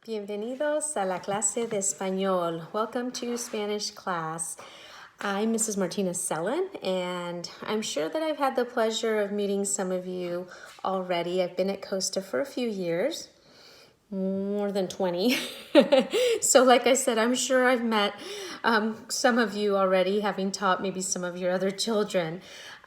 Bienvenidos a la clase de español. Welcome to Spanish class. I'm Mrs. Martinez-Sellan, and I'm sure that I've had the pleasure of meeting some of you already. I've been at Costa for a few years, more than 20. So like I said, I'm sure I've met some of you already, having taught maybe some of your other children.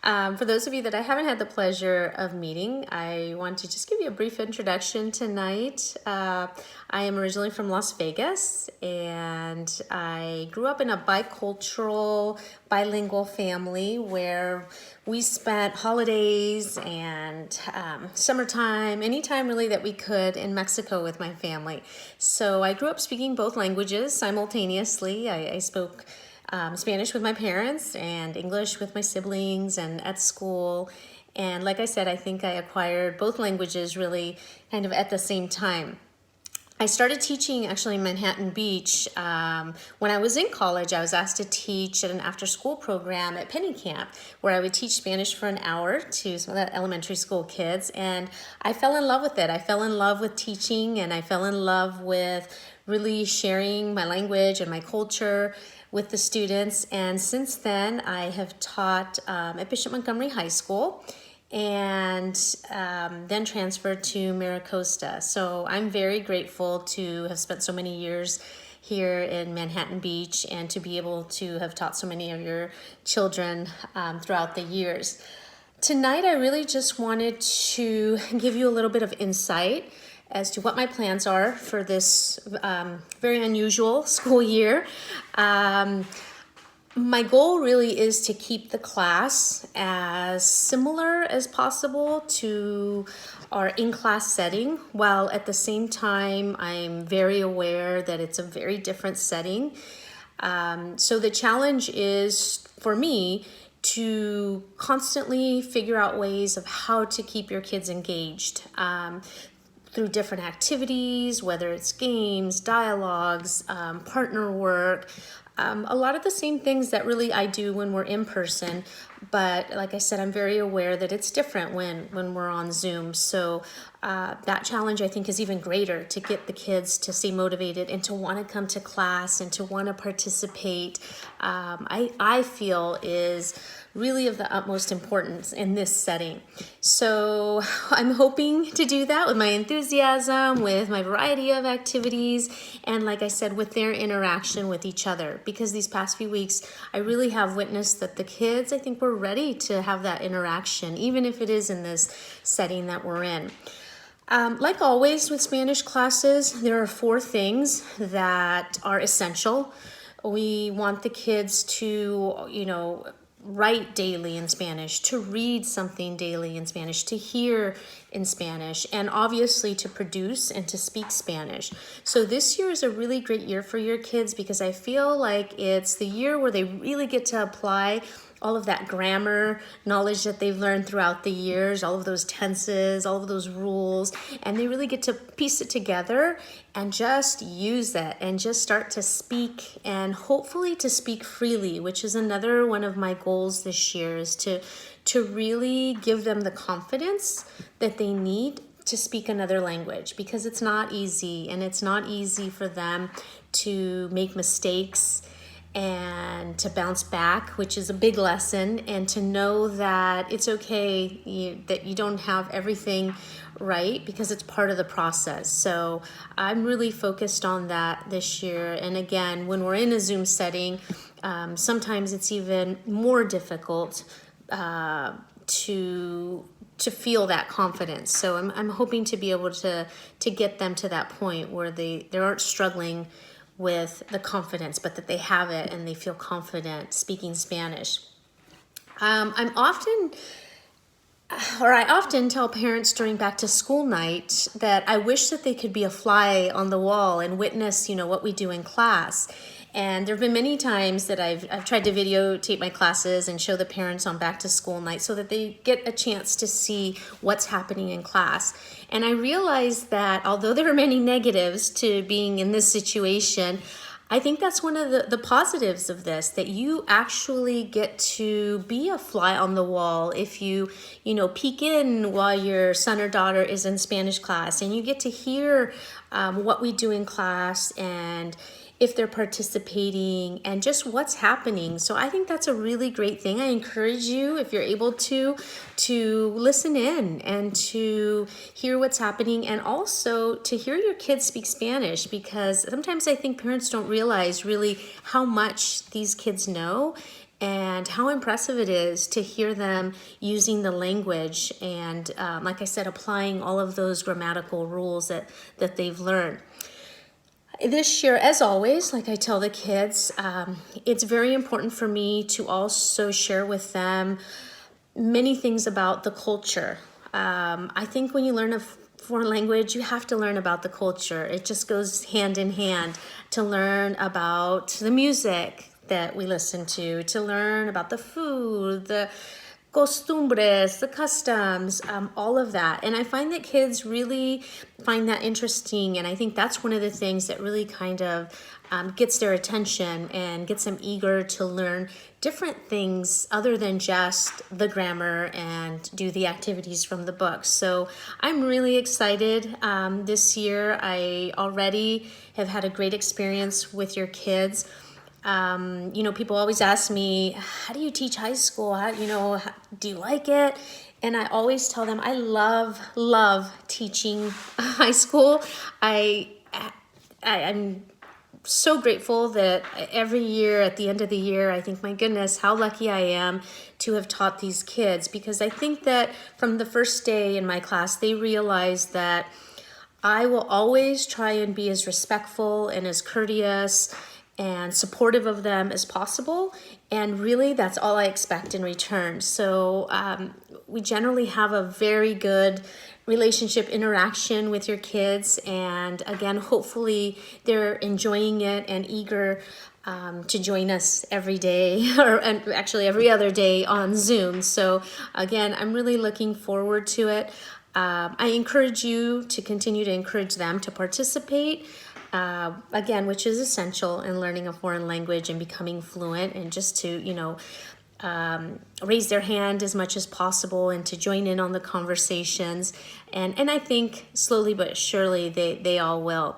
For those of you that I haven't had the pleasure of meeting, I want to just give you a brief introduction tonight. I am originally from Las Vegas, and I grew up in a bicultural, bilingual family where we spent holidays and summertime, anytime really that we could in Mexico with my family. So I grew up speaking both languages simultaneously. I spoke Spanish with my parents and English with my siblings and at school. And like I said, I think I acquired both languages really kind of at the same time. I started teaching actually in Manhattan Beach. When I was in college, I was asked to teach at an after-school program at Penny Camp, where I would teach Spanish for an hour to some of the elementary school kids, and I fell in love with it. I fell in love with teaching, and I fell in love with really sharing my language and my culture with the students. And since then, I have taught at Bishop Montgomery High School, and then transferred to MiraCosta. So I'm very grateful to have spent so many years here in Manhattan Beach and to be able to have taught so many of your children throughout the years. Tonight, I really just wanted to give you a little bit of insight as to what my plans are for this very unusual school year. My goal really is to keep the class as similar as possible to our in-class setting, while at the same time I'm very aware that it's a very different setting. So the challenge is for me to constantly figure out ways of how to keep your kids engaged through different activities, whether it's games, dialogues, partner work, a lot of the same things that really I do when we're in person, but like I said, I'm very aware that it's different when we're on Zoom. So that challenge I think is even greater, to get the kids to stay motivated and to want to come to class and to want to participate. I feel is really of the utmost importance in this setting. So I'm hoping to do that with my enthusiasm, with my variety of activities, and like I said, with their interaction with each other. Because these past few weeks, I really have witnessed that the kids, I think, were ready to have that interaction, even if it is in this setting that we're in. Like always with Spanish classes, there are 4 things that are essential. We want the kids to, write daily in Spanish, to read something daily in Spanish, to hear in Spanish, and obviously to produce and to speak Spanish. So this year is a really great year for your kids, because I feel like it's the year where they really get to apply all of that grammar knowledge that they've learned throughout the years, all of those tenses, all of those rules, and they really get to piece it together and just use that and just start to speak, and hopefully to speak freely, which is another one of my goals this year, is to really give them the confidence that they need to speak another language, because it's not easy, and it's not easy for them to make mistakes and to bounce back, which is a big lesson, and to know that it's okay that you don't have everything right, because it's part of the process. So I'm really focused on that this year. And again, when we're in a Zoom setting, sometimes it's even more difficult to feel that confidence. So I'm hoping to be able to get them to that point where they aren't struggling with the confidence, but that they have it and they feel confident speaking Spanish. I often tell parents during back to school night that I wish that they could be a fly on the wall and witness, what we do in class. And there have been many times that I've tried to videotape my classes and show the parents on back to school night so that they get a chance to see what's happening in class. And I realized that although there are many negatives to being in this situation, I think that's one of the positives of this, that you actually get to be a fly on the wall if you peek in while your son or daughter is in Spanish class, and you get to hear what we do in class and if they're participating and just what's happening. So I think that's a really great thing. I encourage you, if you're able to listen in and to hear what's happening, and also to hear your kids speak Spanish, because sometimes I think parents don't realize really how much these kids know and how impressive it is to hear them using the language and, like I said, applying all of those grammatical rules that they've learned. This year, as always, like I tell the kids, it's very important for me to also share with them many things about the culture. I think when you learn a foreign language, you have to learn about the culture. It just goes hand in hand to learn about the music that we listen to learn about the food, the costumbres, the customs, all of that. And I find that kids really find that interesting. And I think that's one of the things that really kind of gets their attention and gets them eager to learn different things other than just the grammar and do the activities from the book. So I'm really excited this year. I already have had a great experience with your kids. People always ask me, how do you teach high school? Do you like it? And I always tell them I love teaching high school. I'm so grateful that every year at the end of the year, I think, my goodness, how lucky I am to have taught these kids, because I think that from the first day in my class, they realize that I will always try and be as respectful and as courteous and supportive of them as possible. And really, that's all I expect in return. So we generally have a very good relationship interaction with your kids. And again, hopefully they're enjoying it and eager to join us every day, and actually every other day on Zoom. So again, I'm really looking forward to it. I encourage you to continue to encourage them to participate. Again, which is essential in learning a foreign language and becoming fluent, and just to, raise their hand as much as possible and to join in on the conversations. And I think slowly but surely they all will.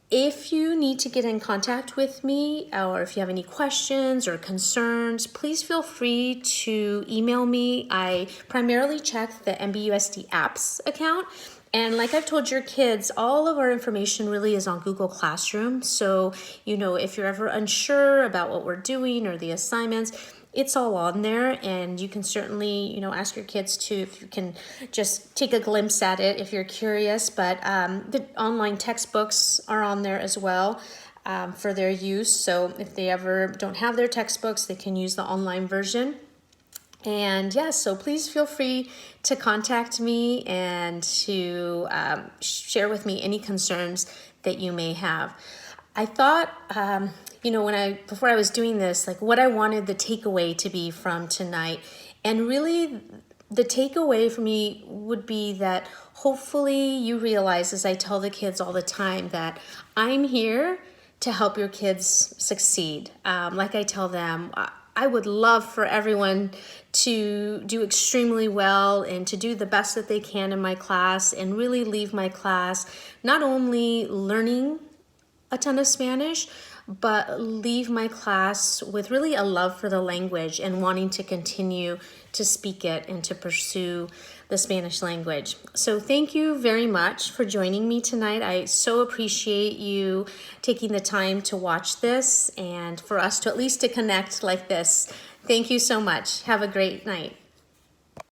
If you need to get in contact with me, or if you have any questions or concerns, please feel free to email me. I primarily check the MBUSD apps account. And like I've told your kids, all of our information really is on Google Classroom. So, if you're ever unsure about what we're doing or the assignments, it's all on there. And you can certainly, ask your kids if you can just take a glimpse at it if you're curious. But the online textbooks are on there as well for their use. So if they ever don't have their textbooks, they can use the online version. And yes, so please feel free to contact me and to share with me any concerns that you may have. I thought, before I was doing this, like what I wanted the takeaway to be from tonight. And really the takeaway for me would be that hopefully you realize, as I tell the kids all the time, that I'm here to help your kids succeed. Like I tell them, I would love for everyone to do extremely well and to do the best that they can in my class, and really leave my class not only learning a ton of Spanish, but leave my class with really a love for the language and wanting to continue to speak it and to pursue the Spanish language. So thank you very much for joining me tonight. I so appreciate you taking the time to watch this and for us to at least to connect like this. Thank you so much. Have a great night.